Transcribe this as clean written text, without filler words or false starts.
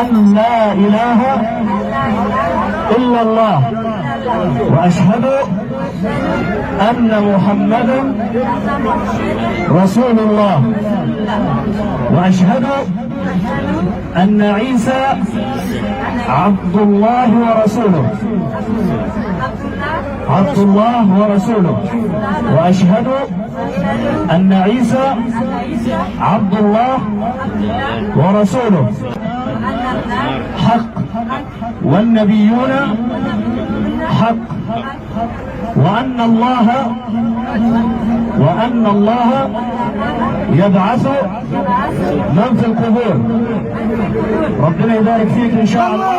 أن لا إله إلا الله وأشهد أن محمدا رسول الله وأشهد أن عيسى عبد الله ورسوله عبد الله ورسوله وأشهد أن عيسى عبد الله ورسوله حق والنبيون حق وأن الله يبعث من في القبور. ربنا يبارك فيك إن شاء الله.